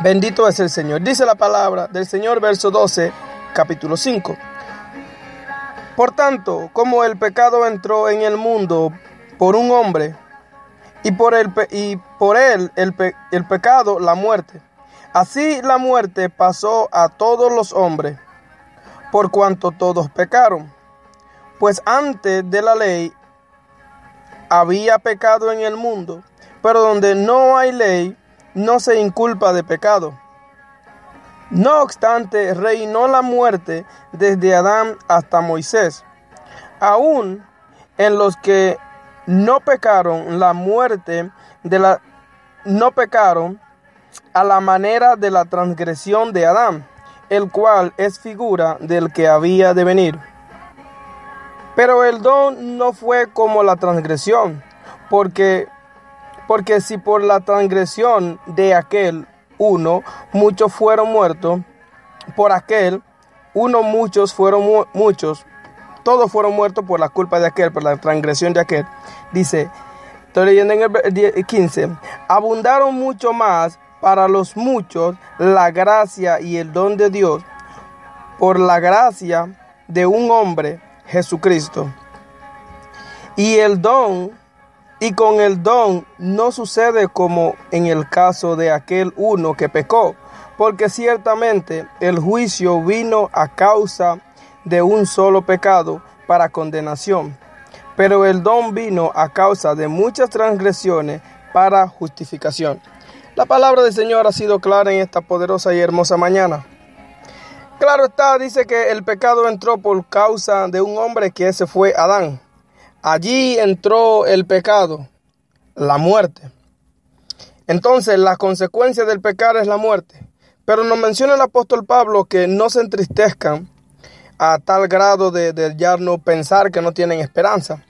Bendito es el Señor. Dice la palabra del Señor, verso 12, capítulo 5. Por tanto, como el pecado entró en el mundo por un hombre, y por él el pecado la muerte, así la muerte pasó a todos los hombres, por cuanto todos pecaron. Pues antes de la ley había pecado en el mundo, pero donde no hay ley, no se inculpa de pecado. No obstante, reinó la muerte desde Adán hasta Moisés. Aún en los que no pecaron, la muerte no pecaron a la manera de la transgresión de Adán, el cual es figura del que había de venir. Pero el don no fue como la transgresión, porque si por la transgresión de aquel uno muchos fueron muertos, por aquel uno muchos fueron muchos, todos fueron muertos por la culpa de aquel, por la transgresión de aquel. Dice, estoy leyendo en el 15, abundaron mucho más para los muchos la gracia y el don de Dios, por la gracia de un hombre, Jesucristo. Y con el don no sucede como en el caso de aquel uno que pecó, porque ciertamente el juicio vino a causa de un solo pecado para condenación, pero el don vino a causa de muchas transgresiones para justificación. La palabra del Señor ha sido clara en esta poderosa y hermosa mañana. Claro está, dice que el pecado entró por causa de un hombre, que ese fue Adán. Allí entró el pecado, la muerte. Entonces, la consecuencia del pecado es la muerte. Pero nos menciona el apóstol Pablo que no se entristezcan a tal grado de ya no pensar que no tienen esperanza.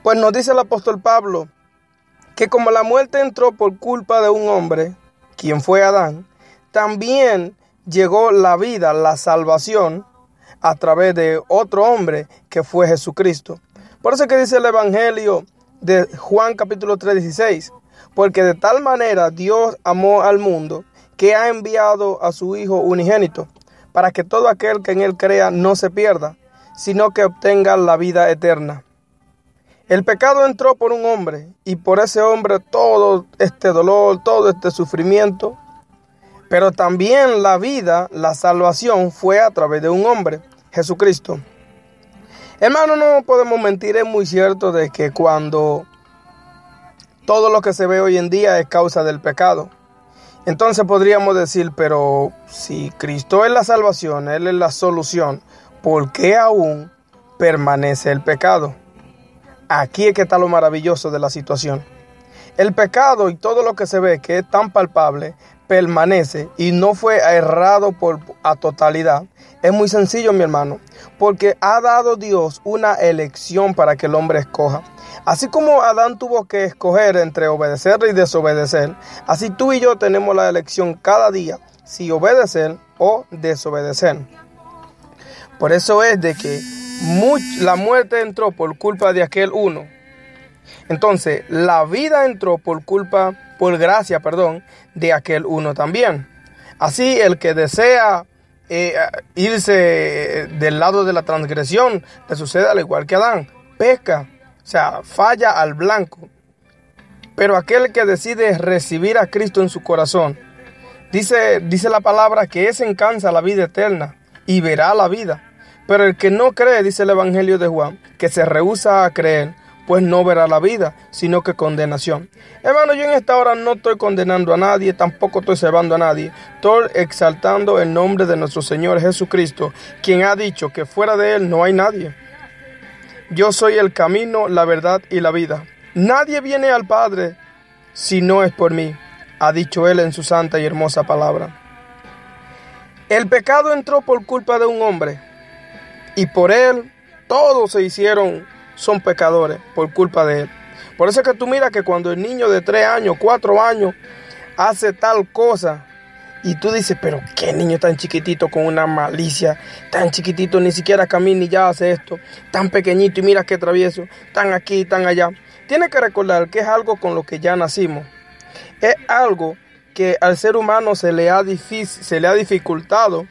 Pues nos dice el apóstol Pablo que como la muerte entró por culpa de un hombre, quien fue Adán, también llegó la vida, la salvación, a través de otro hombre que fue Jesucristo. Por eso que dice el Evangelio de Juan capítulo 3:16, porque de tal manera Dios amó al mundo que ha enviado a su Hijo unigénito, para que todo aquel que en él crea no se pierda, sino que obtenga la vida eterna. El pecado entró por un hombre, y por ese hombre todo este dolor, todo este sufrimiento, pero también la vida, la salvación fue a través de un hombre, Jesucristo. Hermano, no podemos mentir, es muy cierto de que cuando todo lo que se ve hoy en día es causa del pecado. Entonces podríamos decir, pero si Cristo es la salvación, Él es la solución, ¿por qué aún permanece el pecado? Aquí es que está lo maravilloso de la situación. El pecado y todo lo que se ve que es tan palpable permanece y no fue errado a totalidad. Es muy sencillo, mi hermano, porque ha dado Dios una elección para que el hombre escoja. Así como Adán tuvo que escoger entre obedecer y desobedecer, así tú y yo tenemos la elección cada día si obedecer o desobedecer. Por eso es de que la muerte entró por culpa de aquel uno. Entonces, la vida entró por gracia, de aquel uno también. Así, el que desea irse del lado de la transgresión, le sucede al igual que Adán, peca, o sea, falla al blanco. Pero aquel que decide recibir a Cristo en su corazón, dice la palabra que ese alcanza la vida eterna y verá la vida. Pero el que no cree, dice el Evangelio de Juan, que se rehúsa a creer, pues no verá la vida, sino que condenación. Hermano, yo en esta hora no estoy condenando a nadie, tampoco estoy salvando a nadie. Estoy exaltando el nombre de nuestro Señor Jesucristo, quien ha dicho que fuera de Él no hay nadie. Yo soy el camino, la verdad y la vida. Nadie viene al Padre si no es por mí, ha dicho Él en su santa y hermosa palabra. El pecado entró por culpa de un hombre, y por él todos son pecadores por culpa de él. Por eso es que tú miras que cuando el niño de 3 años, 4 años hace tal cosa, y tú dices, pero qué niño tan chiquitito con una malicia, tan chiquitito, ni siquiera camina y ya hace esto, tan pequeñito y mira qué travieso, tan aquí, tan allá. Tienes que recordar que es algo con lo que ya nacimos. Es algo que al ser humano se le ha dificultado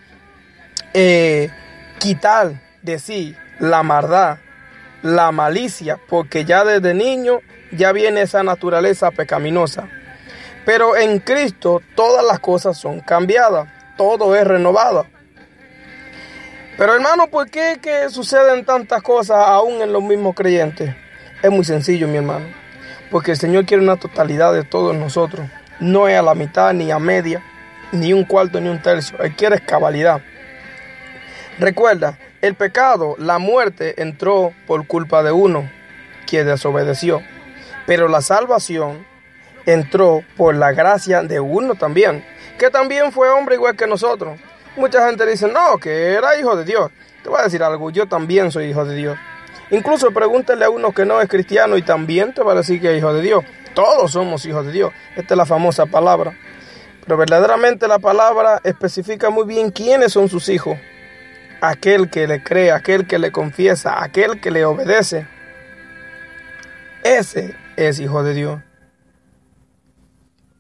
quitar de sí la maldad, la malicia, porque ya desde niño ya viene esa naturaleza pecaminosa. Pero en Cristo todas las cosas son cambiadas, todo es renovado. Pero hermano, ¿por qué que suceden tantas cosas aún en los mismos creyentes? Es muy sencillo, mi hermano, porque el Señor quiere una totalidad de todos nosotros. No es a la mitad, ni a media, ni un cuarto, ni un tercio. Él quiere cabalidad. Recuerda, el pecado, la muerte, entró por culpa de uno, que desobedeció. Pero la salvación entró por la gracia de uno también, que también fue hombre igual que nosotros. Mucha gente dice, no, que era hijo de Dios. Te voy a decir algo, yo también soy hijo de Dios. Incluso pregúntale a uno que no es cristiano y también te va a decir que es hijo de Dios. Todos somos hijos de Dios. Esta es la famosa palabra. Pero verdaderamente la palabra especifica muy bien quiénes son sus hijos. Aquel que le cree, aquel que le confiesa, aquel que le obedece. Ese es hijo de Dios.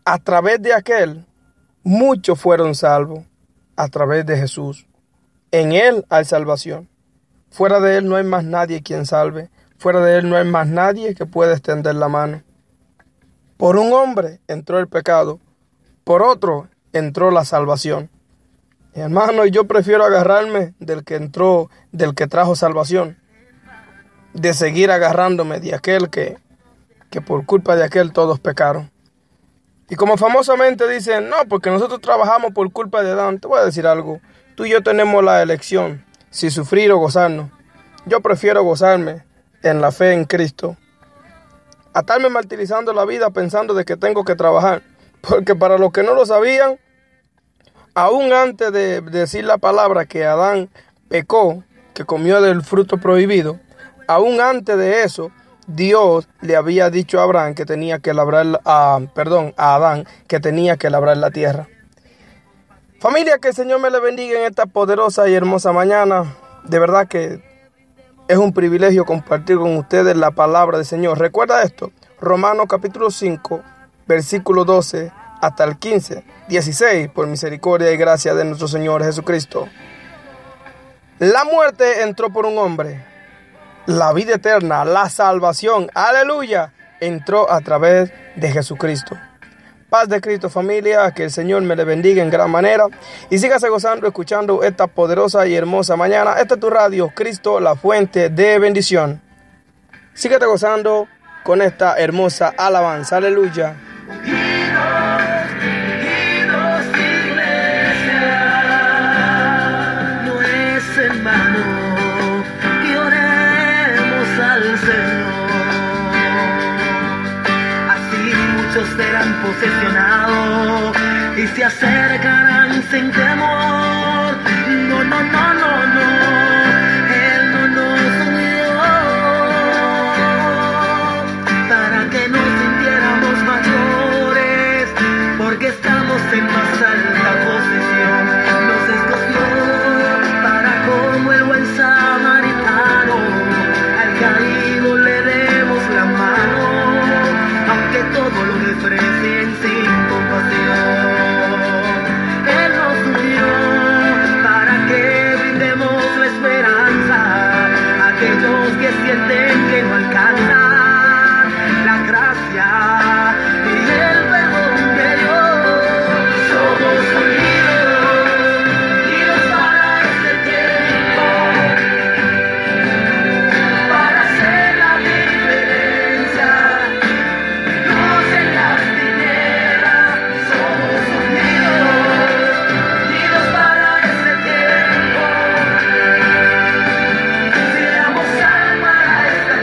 A través de aquel, muchos fueron salvos. A través de Jesús. En Él hay salvación. Fuera de Él no hay más nadie quien salve. Fuera de Él no hay más nadie que pueda extender la mano. Por un hombre entró el pecado. Por otro entró la salvación. Hermano, yo prefiero agarrarme del que entró, del que trajo salvación. De seguir agarrándome de aquel que por culpa de aquel todos pecaron. Y como famosamente dicen, no, porque nosotros trabajamos por culpa de Adán. Te voy a decir algo. Tú y yo tenemos la elección, si sufrir o gozarnos. Yo prefiero gozarme en la fe en Cristo. A estarme martirizando la vida pensando de que tengo que trabajar. Porque para los que no lo sabían, aún antes de decir la palabra que Adán pecó, que comió del fruto prohibido, aún antes de eso, Dios le había dicho a Abraham que tenía que labrar, a Adán, que tenía que labrar la tierra. Familia, que el Señor me le bendiga en esta poderosa y hermosa mañana. De verdad que es un privilegio compartir con ustedes la palabra del Señor. Recuerda esto, Romanos capítulo 5, versículo 12 hasta el 15, 16, por misericordia y gracia de nuestro Señor Jesucristo. La muerte entró por un hombre. La vida eterna, la salvación, aleluya, entró a través de Jesucristo. Paz de Cristo, familia, que el Señor me le bendiga en gran manera y sígase gozando, escuchando esta poderosa y hermosa mañana. Esta es tu radio, Cristo, la fuente de bendición. Síguete gozando con esta hermosa alabanza, aleluya. No es en vano que oremos al Señor. Así muchos serán posesionados y se acercarán sin temor. No, no, no, no, no. Él no nos unió para que nos sintiéramos mayores, porque estamos en más alta posición. Nos escogió para, como el buen samaritano, al caído le demos la mano, aunque todo lo desprecien sin compasión. Él nos unió para que brindemos la esperanza a aquellos que sienten que no alcanzan la gracia y el perdón de Dios. Somos unidos para este tiempo, para hacer la diferencia, luz en las tinieblas. Somos unidos para este tiempo, si damos alma a esta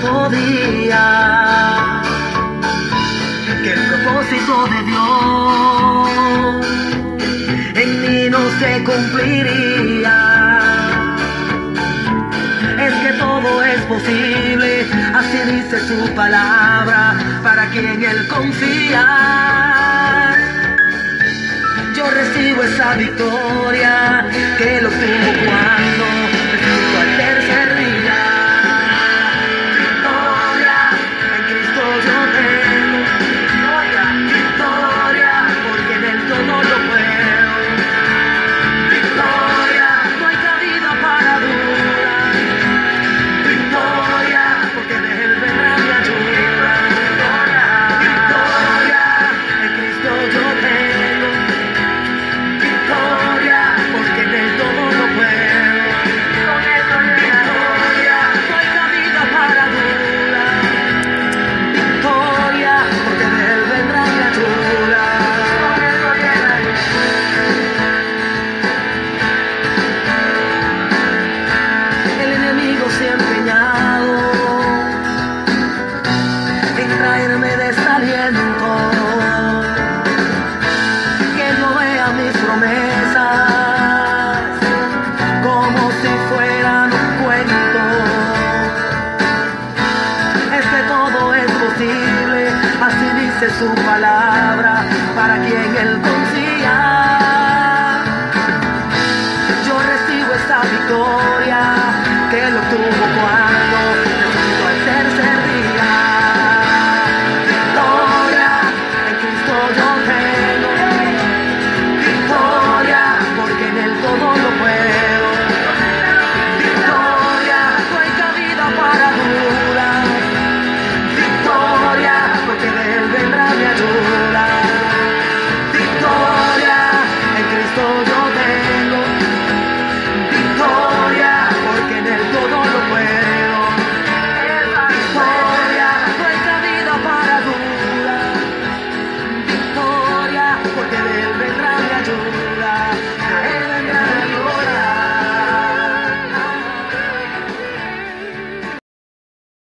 cuarto día, que el propósito de Dios en mí no se cumpliría. Es que todo es posible, así dice su palabra, para quien Él confía. Yo recibo esa victoria que lo tuvo cuando resucitó al tercer día. Victoria, en Cristo yo tengo. Victoria, victoria, porque en Él todo lo puedo. Victoria, no hay cabida para duda. Victoria, porque de Él vendrá mi ayuda. Victoria, en Cristo yo tengo. Victoria, porque en Él todo lo puedo. Victoria, no hay cabida para duda. Victoria, porque de Él vendrá mi ayuda. El enemigo se ha empeñado en traerme desaliento, que no vea mis promesas como si fueran un cuento. Es que todo es posible, así dice su palabra, para quien Él